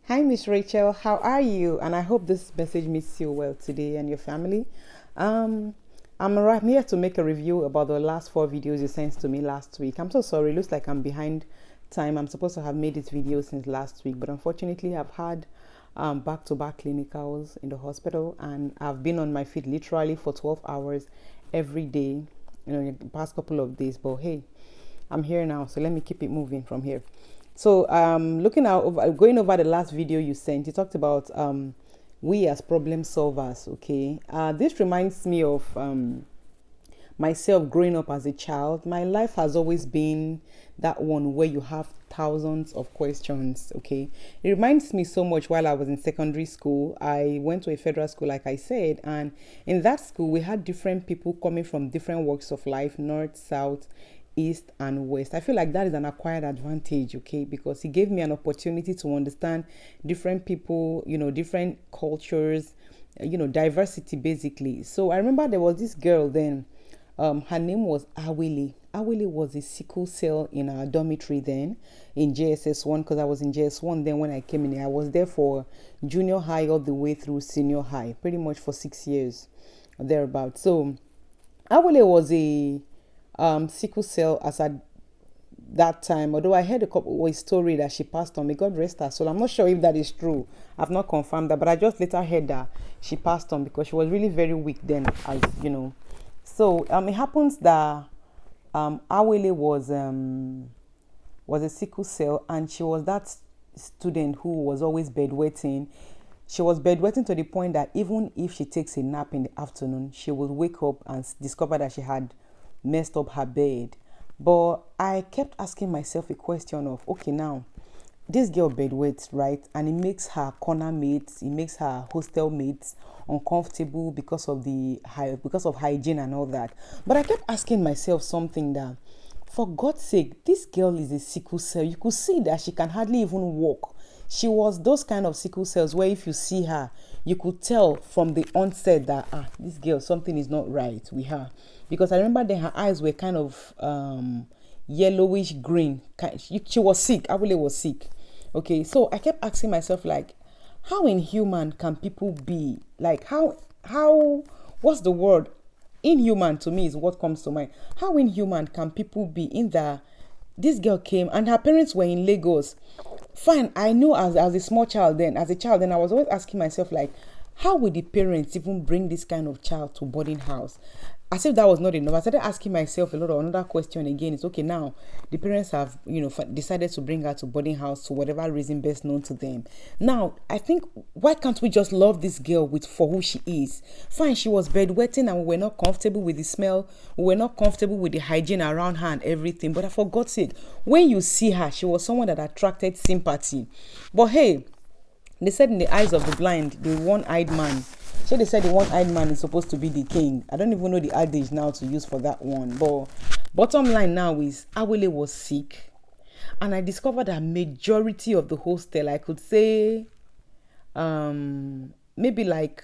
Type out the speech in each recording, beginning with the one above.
Hi, Miss Rachel. How are you? And I hope this message meets you well today and your family. Um, I'm here to make a review about the last four videos you sent to me last week. I'm so sorry. It looks like I'm behind time. I'm supposed to have made this video since last week, but unfortunately, I've had back-to-back clinicals in the hospital, and I've been on my feet literally for 12 hours every day, in the past couple of days. But hey, I'm here now, so let me keep it moving from here. So, going over the last video you sent, you talked about we as problem solvers. Okay, this reminds me of myself growing up as a child. My life has always been that one where you have thousands of questions. Okay, it reminds me so much while I was in secondary school. I went to a federal school, like I said, and in that school we had different people coming from different walks of life, north, south, east and west. I feel like that is an acquired advantage, okay, because it gave me an opportunity to understand different people, different cultures, diversity basically. So I remember there was this girl then. Her name was Awele. Awele was a sickle cell in our dormitory then in JSS1, because I was in JS1 then when I came in. I was there for junior high all the way through senior high, pretty much for 6 years thereabout. So Awele was a sickle cell as at that time, although I heard a story that she passed on. May God rest her soul. I'm not sure if that is true. I've not confirmed that, but I just later heard that she passed on because she was really very weak then, as you know. So it happens that Awele was a sickle cell, and she was that student who was always bedwetting. She was bedwetting to the point that even if she takes a nap in the afternoon, she will wake up and discover that she had messed up her bed. But I kept asking myself a question of, okay, now this girl bedwets, right? And it makes her corner mates, it makes her hostel mates uncomfortable because of hygiene and all that. But I kept asking myself something that, for God's sake, this girl is a sickle cell. You could see that she can hardly even walk. She was those kind of sickle cells where if you see her, you could tell from the onset that this girl, something is not right with her. Because I remember then her eyes were kind of yellowish green. She was sick. Awele was sick. Okay, so I kept asking myself, like, how inhuman can people be? Like, what's the word? Inhuman to me is what comes to mind. How inhuman can people be in that this girl came and her parents were in Lagos? Fine, I know as a small child then, as a child then, I was always asking myself, like, how would the parents even bring this kind of child to boarding house? As if that was not enough, I started asking myself a lot of another question again. It's okay, now the parents have decided to bring her to boarding house for whatever reason best known to them. Now I think, why can't we just love this girl for who she is? Fine, she was bedwetting and we were not comfortable with the smell, we were not comfortable with the hygiene around her and everything, but for God's sake, when you see her, she was someone that attracted sympathy. But hey, they said in the eyes of the blind, the one-eyed man. So they said the one-eyed man is supposed to be the king. I don't even know the adage now to use for that one. But bottom line now is Awele was sick. And I discovered that majority of the hostel, I could say maybe like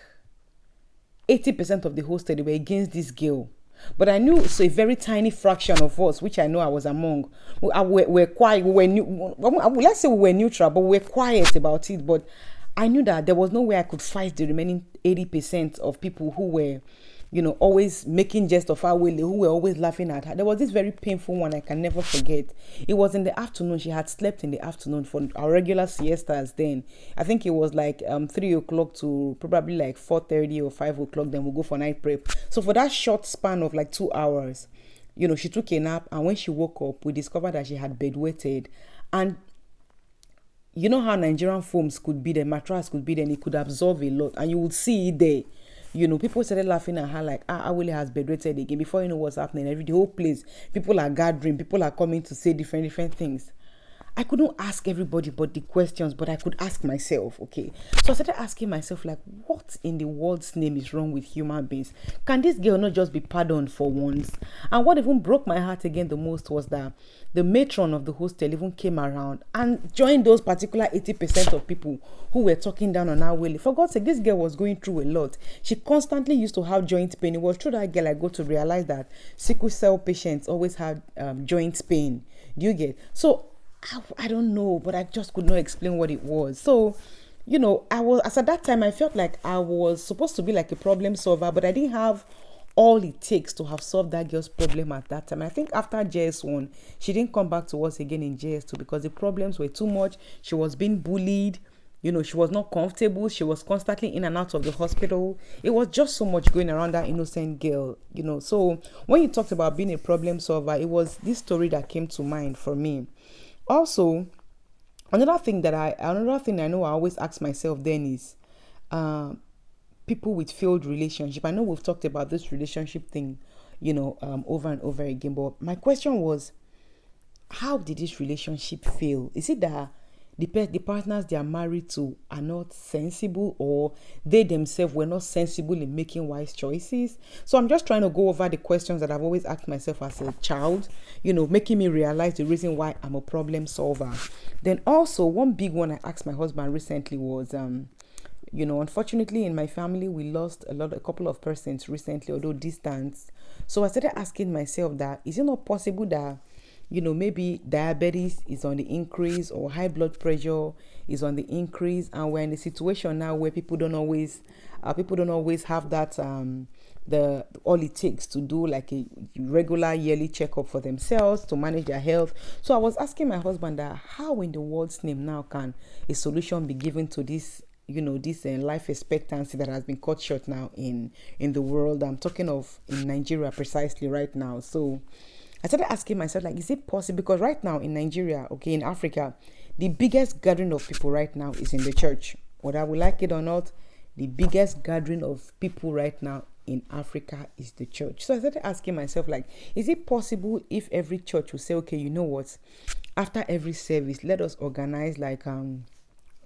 80% of the hostel, they were against this girl. But I knew a very tiny fraction of us, which I know I was among, we're quiet. Let's say we were neutral, but we're quiet about it. But I knew that there was no way I could fight the remaining 80% of people who were, always making jest of Awele, who were always laughing at her. There was this very painful one I can never forget. It was in the afternoon. She had slept in the afternoon for our regular siestas then. I think it was like 3 o'clock to probably like 4:30 or 5 o'clock. Then we'll go for night prep. So for that short span of like 2 hours, she took a nap. And when she woke up, we discovered that she had bedwetted. And you know how Nigerian foams could be there, mattress could be there, and it could absorb a lot, and you would see it there. People started laughing at her like, Awele has bedwetted again. Before you know what's happening, the whole place, people are gathering, people are coming to say different things. I couldn't ask everybody but the questions, but I could ask myself, okay? So I started asking myself, like, what in the world's name is wrong with human beings? Can this girl not just be pardoned for once? And what even broke my heart again the most was that the matron of the hostel even came around and joined those particular 80% of people who were talking down on Awele. For God's sake, this girl was going through a lot. She constantly used to have joint pain. It was through that girl I got to realize that sickle cell patients always had joint pain. Do you get? So I don't know, but I just could not explain what it was. So, I was, as at that time, I felt like I was supposed to be like a problem solver, but I didn't have all it takes to have solved that girl's problem at that time. I think after JS1, she didn't come back to us again in JS2 because the problems were too much. She was being bullied. She was not comfortable. She was constantly in and out of the hospital. It was just so much going around that innocent girl. So when you talked about being a problem solver, it was this story that came to mind for me. Also, another thing I know I always ask myself then is, people with failed relationship. I know we've talked about this relationship thing, over and over again. But my question was, how did this relationship fail? Is it that the partners they are married to are not sensible, or they themselves were not sensible in making wise choices? So I'm just trying to go over the questions that I've always asked myself as a child, making me realize the reason why I'm a problem solver. Then also one big one I asked my husband recently was, unfortunately in my family we lost a couple of persons recently, although distance. So I started asking myself that, is it not possible that maybe diabetes is on the increase, or high blood pressure is on the increase, and we're in a situation now where people don't always have that the all it takes to do like a regular yearly checkup for themselves to manage their health. So I was asking my husband that, how in the world's name now can a solution be given to this life expectancy that has been cut short now in the world? I'm talking of in Nigeria precisely right now. So I started asking myself, like, is it possible? Because right now in Nigeria, okay, in Africa, the biggest gathering of people right now is in the church. Whether we like it or not, the biggest gathering of people right now in Africa is the church. So I started asking myself, like, is it possible if every church will say, okay, you know what, after every service, let us organize like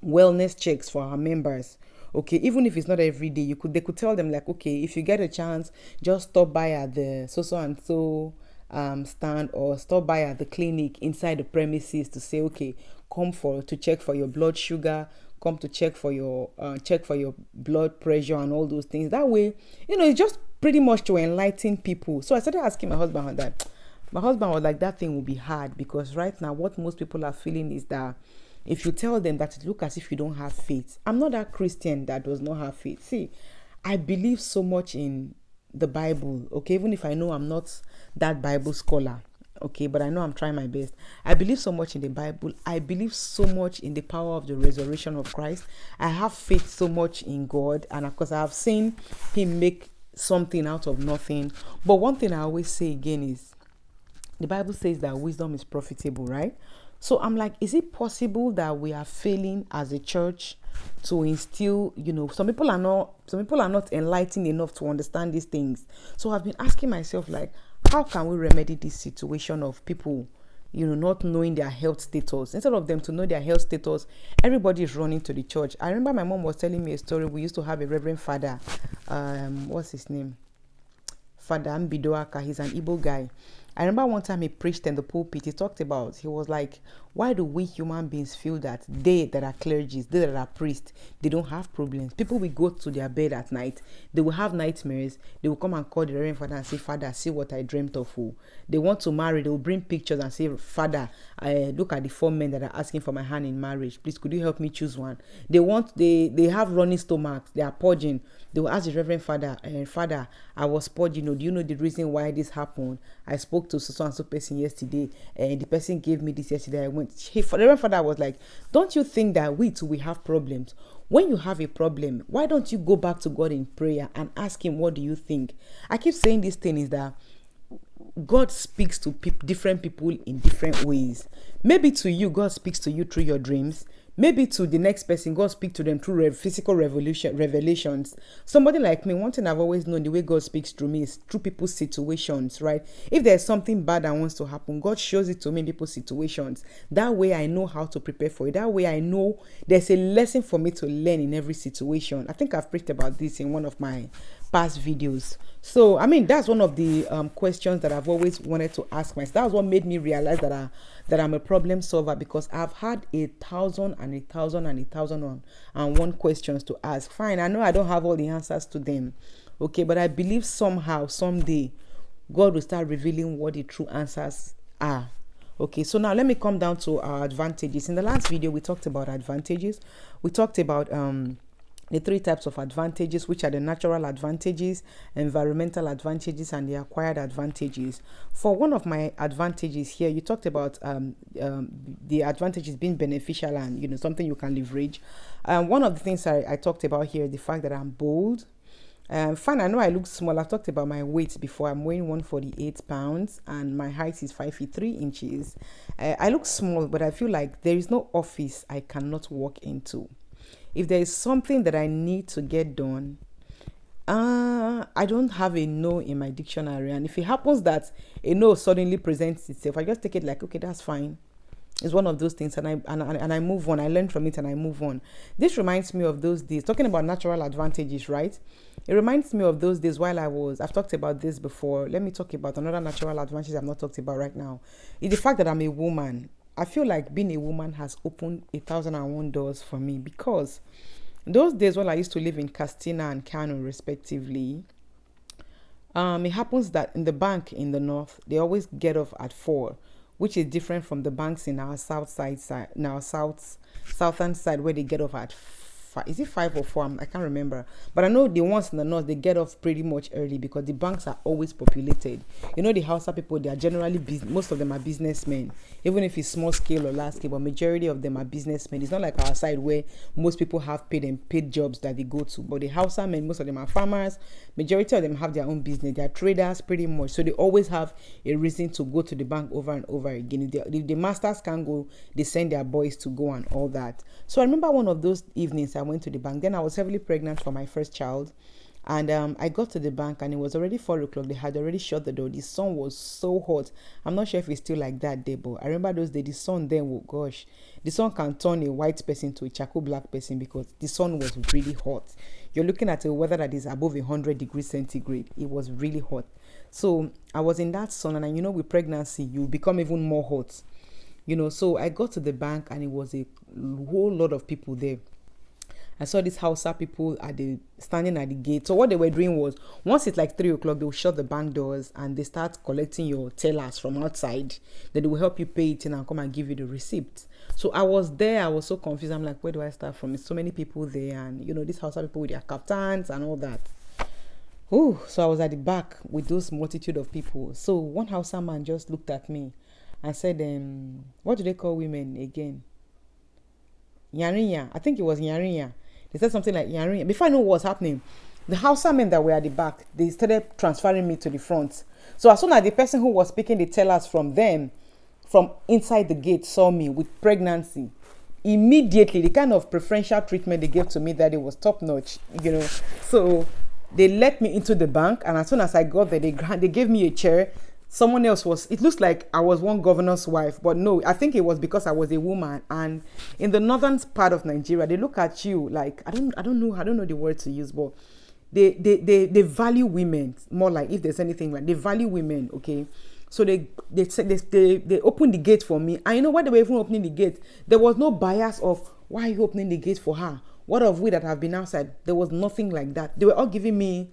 wellness checks for our members. Okay, even if it's not every day, they could tell them like, okay, if you get a chance, just stop by at the so and so stand, or stop by at the clinic inside the premises to say, okay, come to check for your blood sugar, come to check for your blood pressure and all those things. That way, it's just pretty much to enlighten people. So I started asking my husband on that. My husband was like, that thing will be hard, because right now what most people are feeling is that if you tell them that, it look as if you don't have faith. I'm not that Christian that does not have faith. See, I believe so much in the Bible, okay, even if I know I'm not that Bible scholar, okay, but I know I'm trying my best. I believe so much in the Bible. I believe so much in the power of the resurrection of Christ. I have faith so much in God, and of course I have seen him make something out of nothing. But one thing I always say again is, the Bible says that wisdom is profitable, right? So I'm like, is it possible that we are failing as a church to instill, some people are not enlightened enough to understand these things. So I've been asking myself, like, how can we remedy this situation of people, not knowing their health status? Instead of them to know their health status, everybody is running to the church. I remember my mom was telling me a story. We used to have a reverend father, what's his name? Father Mbidoaka. He's an Igbo guy. I remember one time he preached in the pulpit. He was like, why do we human beings feel that they that are clergies, they that are priests, they don't have problems? People will go to their bed at night, they will have nightmares, they will come and call the Reverend Father and say, Father, see what I dreamt of. They want to marry, they will bring pictures and say, Father, look at the 4 men that are asking for my hand in marriage. Please, could you help me choose one? They have running stomachs, they are purging. They will ask the Reverend Father, Father, I was purging, do you know the reason why this happened? I spoke to so and so person yesterday, and the person gave me this yesterday. I went. The Reverend Father was like, don't you think that we have problems? When you have a problem, why don't you go back to God in prayer and ask him, what do you think? I keep saying this thing is that God speaks to different people in different ways. Maybe to you, God speaks to you through your dreams. Maybe to the next person, God speaks to them through physical revelations. Somebody like me, one thing I've always known, the way God speaks through me is through people's situations, right? If there's something bad that wants to happen, God shows it to me in people's situations. That way I know how to prepare for it. That way I know there's a lesson for me to learn in every situation. I think I've preached about this in one of my past videos. So, that's one of the questions that I've always wanted to ask myself. That's what made me realize that I'm a problem solver, because I've had 1,000 and 1,000 and 1,001 questions to ask. Fine, I know I don't have all the answers to them, okay, but I believe somehow, someday, God will start revealing what the true answers are. Okay, so now let me come down to our advantages. In the last video, we talked about advantages. We talked about the three types of advantages, which are the natural advantages, environmental advantages, and the acquired advantages. For one of my advantages here, you talked about the advantages being beneficial and, you know, something you can leverage. One of the things I talked about here is the fact that I'm bold. Fine, I know I look small. I've talked about my weight before. I'm weighing 148 pounds and my height is 5 feet 3 inches. I look small, but I feel like there is no office I cannot walk into. If there is something that I need to get done, I don't have a no in my dictionary. And if it happens that a no suddenly presents itself, I just take it like, okay, that's fine. It's one of those things, and I move on. I learn from it and I move on. This reminds me of those days, talking about natural advantages, right? It reminds me of those days while I've talked about this before. Let me talk about another natural advantage I've not talked about right now. It's the fact that I'm a woman. I feel like being a woman has opened 1,001 doors for me, because those days when I used to live in Castina and Kano respectively, it happens that in the bank in the north, they always get off at 4, which is different from the banks in our southern side, where they get off at 5. Is it 5 or 4? I can't remember. But I know the ones in the north, they get off pretty much early because the banks are always populated. You know, the Hausa people, they are generally most of them are businessmen, even if it's small scale or large scale, but majority of them are businessmen. It's not like our side where most people have paid jobs that they go to. But the Hausa men, most of them are farmers. Majority of them have their own business. They are traders pretty much. So they always have a reason to go to the bank over and over again. If the masters can't go, they send their boys to go and all that. So I remember one of those evenings I went to the bank. Then I was heavily pregnant for my first child. And I got to the bank and it was already 4 o'clock. They had already shut the door. The sun was so hot. I'm not sure if it's still like that day, but I remember those days, the sun then, oh gosh, the sun can turn a white person to a charcoal black person because the sun was really hot. You're looking at a weather that is above 100 degrees centigrade. It was really hot. So I was in that sun, and you know, with pregnancy, you become even more hot. You know, so I got to the bank and it was a whole lot of people there. I saw these Hausa people standing at the gate. So what they were doing was, once it's like 3 o'clock, they will shut the bank doors and they start collecting your tellers from outside. Then they will help you pay it in and come and give you the receipt. So I was there. I was so confused. I'm like, where do I start from? It's so many people there, and you know, these Hausa people with their kaftans and all that. Ooh, so I was at the back with those multitude of people. So one Hausa man just looked at me and said, what do they call women again? Yarinya. I think it was Yarinya. They said something like Yarinya. Before I know what was happening, the Hausa men that were at the back, they started transferring me to the front. So as soon as the person who was speaking the tellers from them, from inside the gate, saw me with pregnancy, immediately the kind of preferential treatment they gave to me that it was top notch, you know. So they let me into the bank, and as soon as I got there, they gave me a chair. Someone else it looks like I was one governor's wife, but no, I think it was because I was a woman. And in the northern part of Nigeria, they look at you like, I don't know the word to use, but they value women more, like if there's anything like, they value women, okay? So they opened the gate for me. And you know what, they were even opening the gate, there was no bias of, why are you opening the gate for her? What of we that have been outside? There was nothing like that. They were all giving me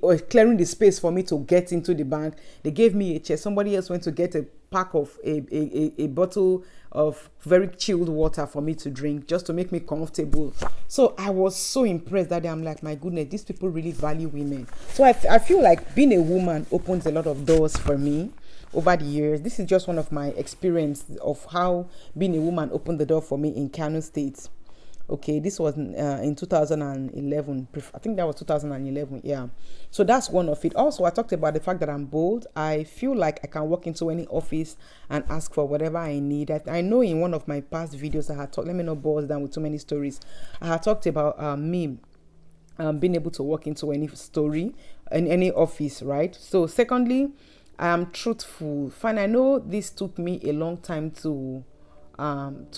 or clearing the space for me to get into the bank. They gave me a chair. Somebody else went to get a pack of a bottle of very chilled water for me to drink, just to make me comfortable. So I was so impressed that day. I'm like, my goodness, these people really value women. So I feel like being a woman opens a lot of doors for me over the years. This is just one of my experience of how being a woman opened the door for me in Kano State. Okay, this was in 2011. I think that was 2011. Yeah. So that's one of it. Also, I talked about the fact that I'm bold. I feel like I can walk into any office and ask for whatever I need. I know in one of my past videos I had talked, let me not bore down with too many stories. I had talked about me being able to walk into any story in any office, right? So secondly, I am truthful. Fine, I know this took me a long time to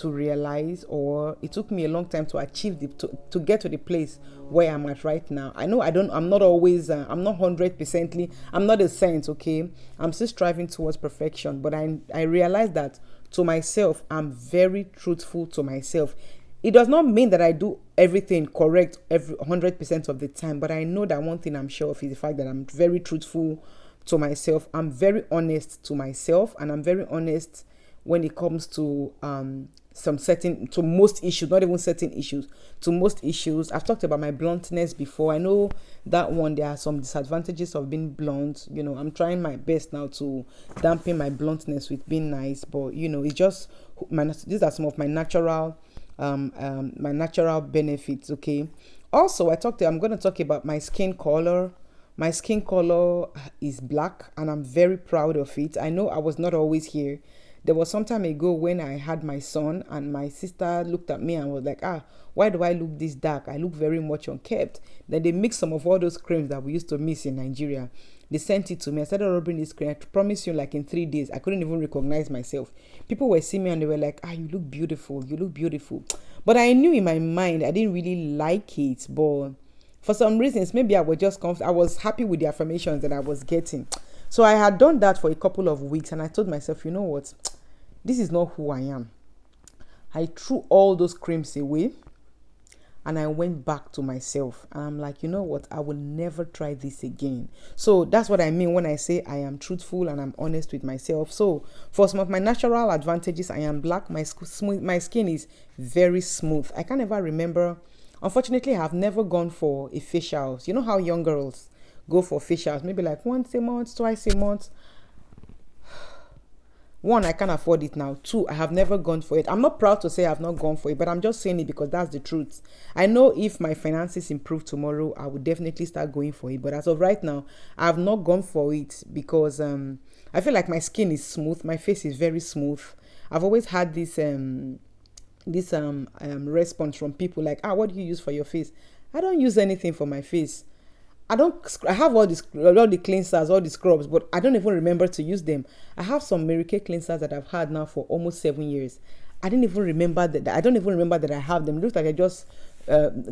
realize, or it took me a long time to achieve to get to the place where I'm at right now. I know I'm not always I'm not 100%, I'm not a saint, okay? I'm still striving towards perfection, but I realize that to myself, I'm very truthful to myself. It does not mean that I do everything correct every 100% of the time, but I know that one thing I'm sure of is the fact that I'm very truthful to myself. I'm very honest to myself, and I'm very honest when it comes to to most issues, not even certain issues, to most issues. I've talked about my bluntness before. I know that one, there are some disadvantages of being blunt. I'm trying my best now to dampen my bluntness with being nice, but it's just these are some of my natural benefits. Okay. Also, I'm going to talk about my skin color. My skin color is black, and I'm very proud of it. I know I was not always here. There was some time ago when I had my son, and my sister looked at me and was like, why do I look this dark? I look very much unkempt. Then they mixed some of all those creams that we used to miss in Nigeria. They sent it to me. I started rubbing this cream. I promise you, like in 3 days, I couldn't even recognize myself. People were seeing me and they were like, you look beautiful. You look beautiful. But I knew in my mind, I didn't really like it. But for some reasons, maybe I was just I was happy with the affirmations that I was getting. So I had done that for a couple of weeks, and I told myself, you know what? This is not who I am. I threw all those creams away, and I went back to myself. And I'm like, you know what? I will never try this again. So that's what I mean when I say I am truthful and I'm honest with myself. So for some of my natural advantages, I am black. My skin is very smooth. I can't ever remember. Unfortunately, I have never gone for a facial. You know how young girls go for facials, maybe like once a month, twice a month. One, I can't afford it now. Two, I have never gone for it. I'm not proud to say I've not gone for it, but I'm just saying it because that's the truth. I know if my finances improve tomorrow, I will definitely start going for it. But as of right now, I have not gone for it because I feel like my skin is smooth. My face is very smooth. I've always had this response from people like, what do you use for your face? I don't use anything for my face. I have all the cleansers, all the scrubs, but I don't even remember to use them. I have some Mary Kay cleansers that I've had now for almost 7 years. I didn't even remember that. I don't even remember that I have them. It looks like I just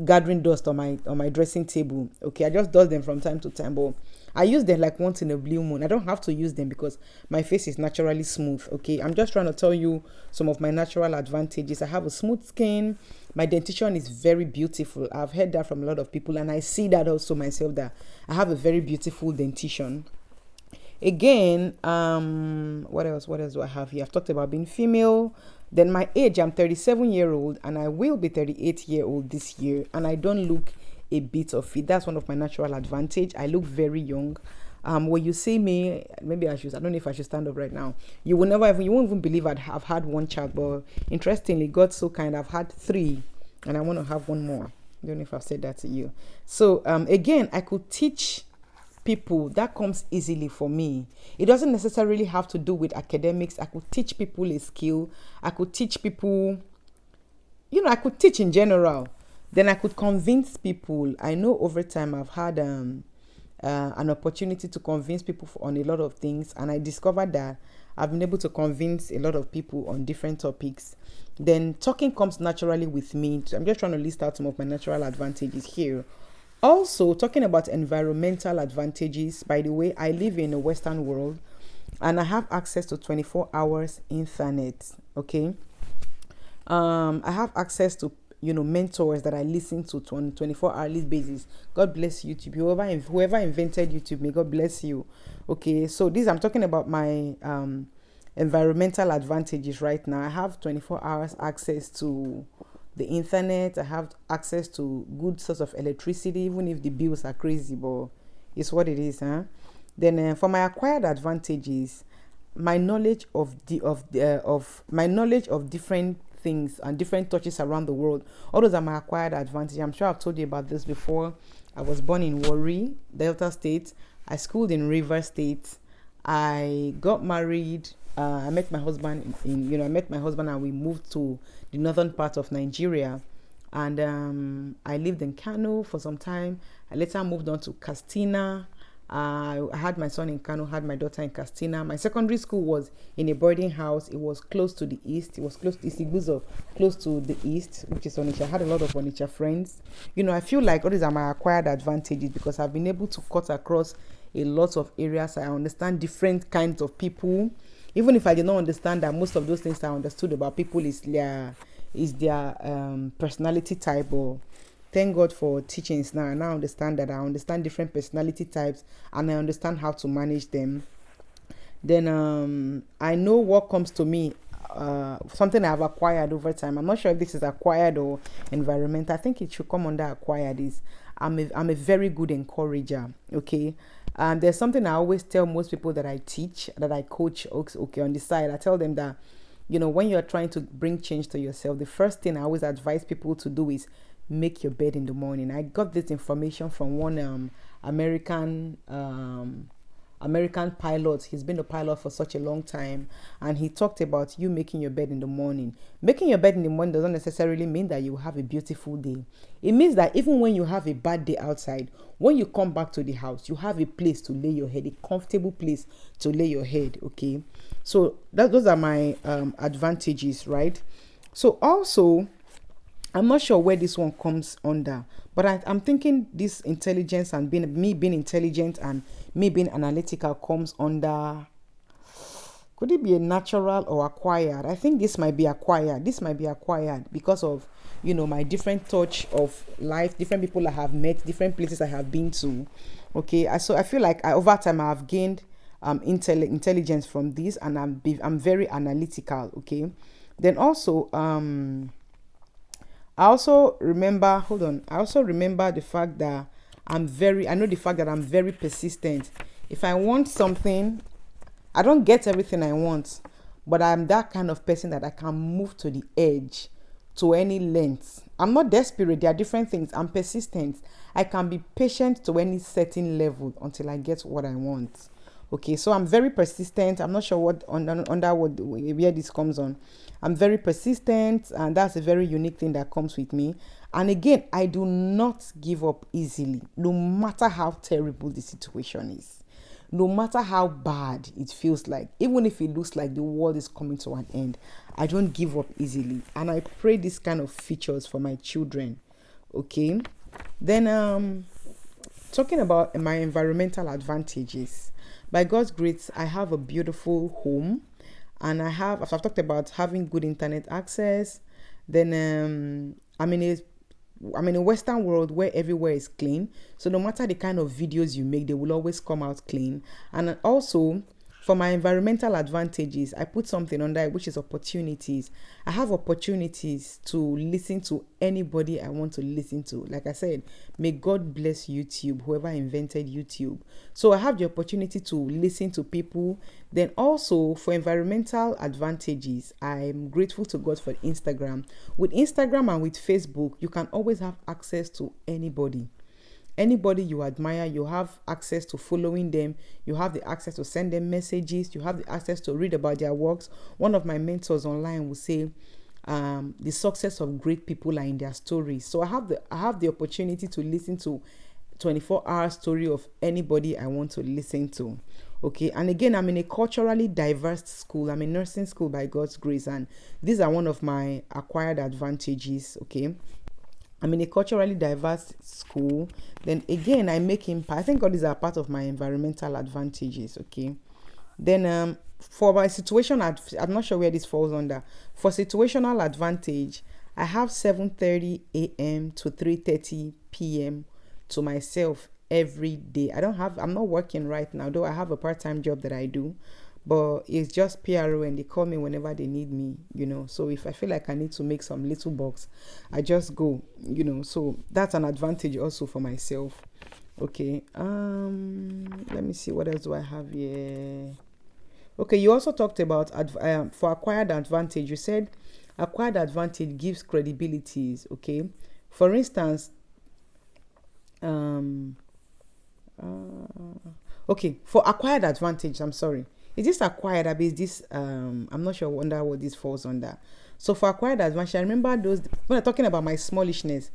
gathering dust on my dressing table. Okay, I just dust them from time to time, but I use them like once in a blue moon. I don't have to use them because my face is naturally smooth. Okay, I'm just trying to tell you some of my natural advantages. I have a smooth skin. My dentition is very beautiful. I've heard that from a lot of people, and I see that also myself, that I have a very beautiful dentition. Again, what else do I have here? I've talked about being female. Then my age, I'm 37-year-old, and I will be 38-year-old this year, and I don't look a bit of it. That's one of my natural advantage. I look very young. When you see me, maybe I don't know if I should stand up right now. You won't even believe I've had one child, but interestingly, God's so kind, I've had 3, and I want to have one more. I don't know if I've said that to you. So, again, I could teach people. That comes easily for me. It doesn't necessarily have to do with academics. I could teach people a skill. I could teach people, I could teach in general. Then I could convince people. I know over time I've had an opportunity to convince people on a lot of things, and I discovered that I've been able to convince a lot of people on different topics. Then talking comes naturally with me. So I'm just trying to list out some of my natural advantages here. Also, talking about environmental advantages. By the way, I live in a Western world, and I have access to 24 hours internet. Okay, I have access to mentors that I listen to on 24-hour basis. God bless YouTube. Whoever invented YouTube, may God bless you. Okay, so I'm talking about my environmental advantages right now. I have 24 hours access to the internet. I have access to good source of electricity, even if the bills are crazy, but it's what it is, huh? Then for my acquired advantages, my knowledge of different things and different touches around the world. All those are my acquired advantage. I'm sure I've told you about this before. I was born in Warri, Delta State. I schooled in River State. I got married. I met my husband and we moved to the northern part of Nigeria. And I lived in Kano for some time. I later moved on to Katsina. I had my son in Kano, had my daughter in Katsina. My secondary school was in a boarding house. It was close to the east. It was close to Isiguzo, close to the east, which is Onitsha. I had a lot of Onitsha friends. I feel like all these are my acquired advantages because I've been able to cut across a lot of areas. I understand different kinds of people. Even if I did not understand that most of those things I understood about people is their personality type, or thank God for teachings now. I now understand that. I understand different personality types, and I understand how to manage them. Then I know what comes to me, something I've acquired over time. I'm not sure if this is acquired or environment. I think it should come under acquired. Is I'm a very good encourager. Okay. There's something I always tell most people that I teach, that I coach. Okay, on the side, I tell them that, when you're trying to bring change to yourself, the first thing I always advise people to do is make your bed in the morning. I got this information from one American pilot. He's been a pilot for such a long time, and he talked about you making your bed in the morning. Making your bed in the morning doesn't necessarily mean that you have a beautiful day. It means that even when you have a bad day outside, when you come back to the house, you have a place to lay your head, a comfortable place to lay your head. Okay, so those are my advantages, right? So also, I'm not sure where this one comes under, but I'm thinking this intelligence and being intelligent and me being analytical comes under. Could it be a natural or acquired? I think this might be acquired. This might be acquired because of my different touch of life, different people I have met, different places I have been to. Okay, so I feel like over time I have gained intelligence from this, and I'm very analytical. Okay, then also I also remember the fact that I know the fact that I'm very persistent. If I want something, I don't get everything I want, but I'm that kind of person that I can move to the edge to any length. I'm not desperate. There are different things. I'm persistent. I can be patient to any certain level until I get what I want. Okay, so I'm very persistent. I'm not sure what where this comes on. I'm very persistent, and that's a very unique thing that comes with me. And again, I do not give up easily, no matter how terrible the situation is, no matter how bad it feels like, even if it looks like the world is coming to an end. I don't give up easily, and I pray this kind of features for my children. Okay, then talking about my environmental advantages. By God's grace, I have a beautiful home, and as I've talked about having good internet access. Then I'm in a Western world where everywhere is clean. So no matter the kind of videos you make, they will always come out clean. And also, for my environmental advantages, I put something under it, which is opportunities. I have opportunities to listen to anybody I want to listen to. Like I said, may God bless YouTube, whoever invented YouTube. So I have the opportunity to listen to people. Then also, for environmental advantages, I'm grateful to God for Instagram. With Instagram and with Facebook, you can always have access to anybody. Anybody you admire, you have access to following them. You have the access to send them messages. You have the access to read about their works. One of my mentors online will say, the success of great people are in their stories. So I have the opportunity to listen to 24-hour story of anybody I want to listen to. Okay, and again, I'm in a culturally diverse school. I'm in nursing school by God's grace, and these are one of my acquired advantages. Okay, I'm in a culturally diverse school. Then again, I make impact. I think all these are part of my environmental advantages. Okay. Then for my situation, I'm not sure where this falls under. For situational advantage, I have 7:30 a.m. to 3:30 p.m. to myself every day. I'm not working right now, though I have a part-time job that I do. But it's just PRO, and they call me whenever they need me, So if I feel like I need to make some little bucks, I just go, So that's an advantage also for myself. Okay. Let me see, what else do I have here? Okay, you also talked about for acquired advantage. You said acquired advantage gives credibilities. Okay. For instance, okay, for acquired advantage, I'm sorry. Is this acquired? Is this I'm not sure. Wonder what this falls under. So for acquired advantage, I remember those when I'm talking about my smallishness.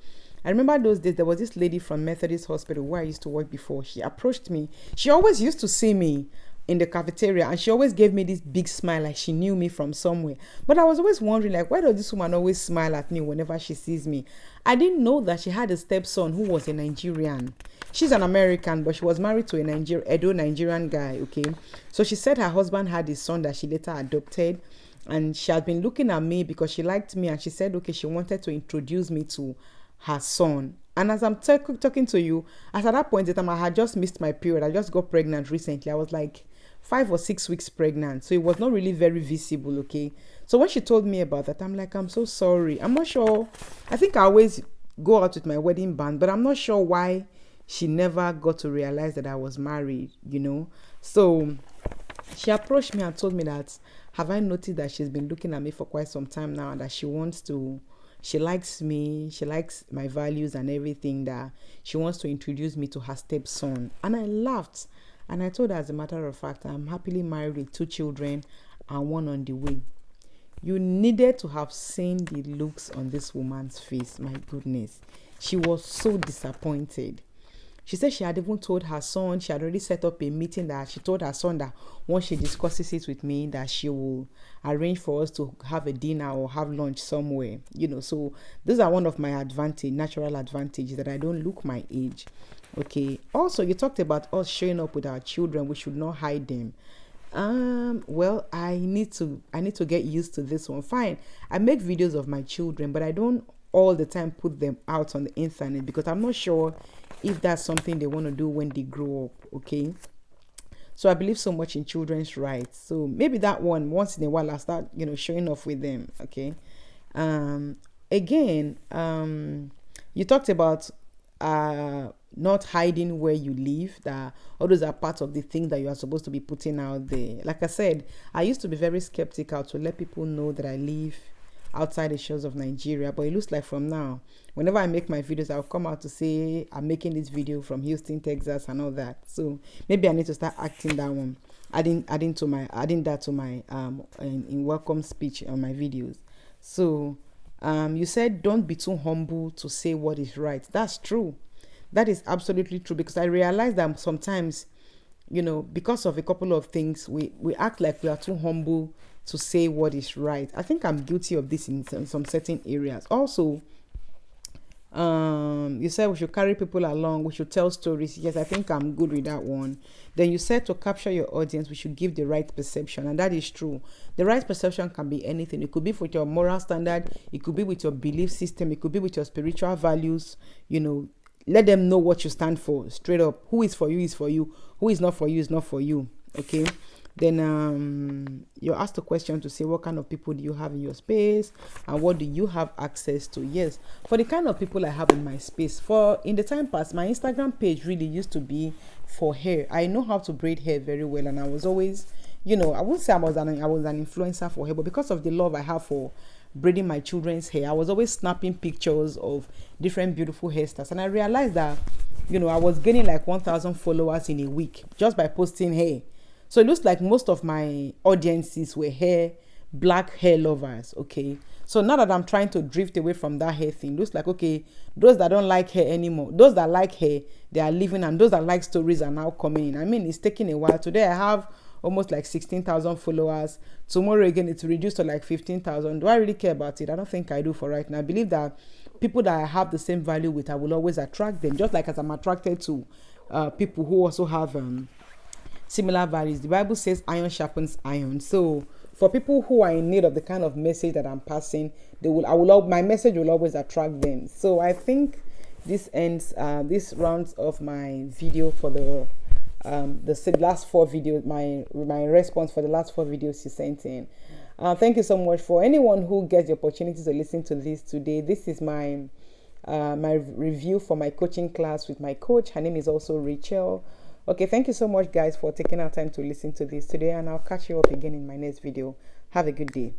I remember those days. There was this lady from Methodist Hospital where I used to work before. She approached me. She always used to see me in the cafeteria, and she always gave me this big smile, like she knew me from somewhere. But I was always wondering, like, why does this woman always smile at me whenever she sees me? I didn't know that she had a stepson who was a Nigerian. She's an American, but she was married to a Edo Nigerian guy. Okay, so she said her husband had a son that she later adopted, and she had been looking at me because she liked me, and she said, okay, she wanted to introduce me to her son. And as I'm talking to you, as at that point in time, I had just missed my period. I just got pregnant recently. I was like 5 or 6 weeks pregnant. So it was not really very visible, okay? So when she told me about that, I'm like, I'm so sorry. I'm not sure. I think I always go out with my wedding band, but I'm not sure why she never got to realize that I was married, you know? So she approached me and told me that, have I noticed that she's been looking at me for quite some time now and that she likes me, she likes my values and everything, that she wants to introduce me to her stepson. And I laughed and I told her, as a matter of fact, I'm happily married with 2 children and 1 on the way. You needed to have seen the looks on this woman's face. My goodness. She was so disappointed. She said she had even told her son, she had already set up a meeting, that she told her son that once she discusses it with me, that she will arrange for us to have a dinner or have lunch somewhere, you know. So those are one of my natural advantages, that I don't look my age. Okay. Also, you talked about us showing up with our children. We should not hide them. Well, I need to get used to this one. Fine, I make videos of my children, but I don't all the time put them out on the internet, because I'm not sure if that's something they want to do when they grow up. Okay, so I believe so much in children's rights. So maybe that one, once in a while, I'll start, showing off with them. Okay. Again, you talked about not hiding where you live, that all those are part of the things that you are supposed to be putting out there. Like I said, I used to be very skeptical to let people know that I live outside the shores of Nigeria, but it looks like from now, whenever I make my videos, I'll come out to say I'm making this video from Houston, Texas and all that. So maybe I need to start acting that one, adding that to my in welcome speech on my videos. So you said don't be too humble to say what is right. That's true. That is absolutely true, because I realize that sometimes, because of a couple of things, we act like we are too humble to say what is right. I think I'm guilty of this in some certain areas. Also, you said we should carry people along, we should tell stories. Yes, I think I'm good with that one. Then you said to capture your audience, we should give the right perception, and that is true. The right perception can be anything. It could be with your moral standard, it could be with your belief system, it could be with your spiritual values. Let them know what you stand for straight up. Who is for you is for you. Who is not for you is not for you. Okay. Then you're asked a question to say, what kind of people do you have in your space and what do you have access to? Yes, for the kind of people I have in my space, in the time past, my Instagram page really used to be for hair. I know how to braid hair very well, and I was always, I wouldn't say I was an influencer for hair, but because of the love I have for braiding my children's hair, I was always snapping pictures of different beautiful hairstyles, and I realized that I was gaining like 1,000 followers in a week just by posting hair. So it looks like most of my audiences were black hair lovers. Okay, so now that I'm trying to drift away from that hair thing, looks like, okay, those that don't like hair anymore, those that like hair, they are leaving, and those that like stories are now coming in. I mean, it's taking a while. Today I have almost like 16,000 followers. Tomorrow again it's reduced to like 15,000. Do I really care about it? I don't think I do for right now. I believe that people that I have the same value with, I will always attract them, just like as I'm attracted to people who also have similar values. The Bible says iron sharpens iron. So for people who are in need of the kind of message that I'm passing, my message will always attract them. So I think this ends this rounds of my video for the last 4 videos, my response for the last 4 videos you sent in. Thank you so much. For anyone who gets the opportunity to listen to this today, this is my review for my coaching class with my coach. Her name is also Rachel. Okay, thank you so much, guys, for taking our time to listen to this today, and I'll catch you up again in my next video. Have a good day.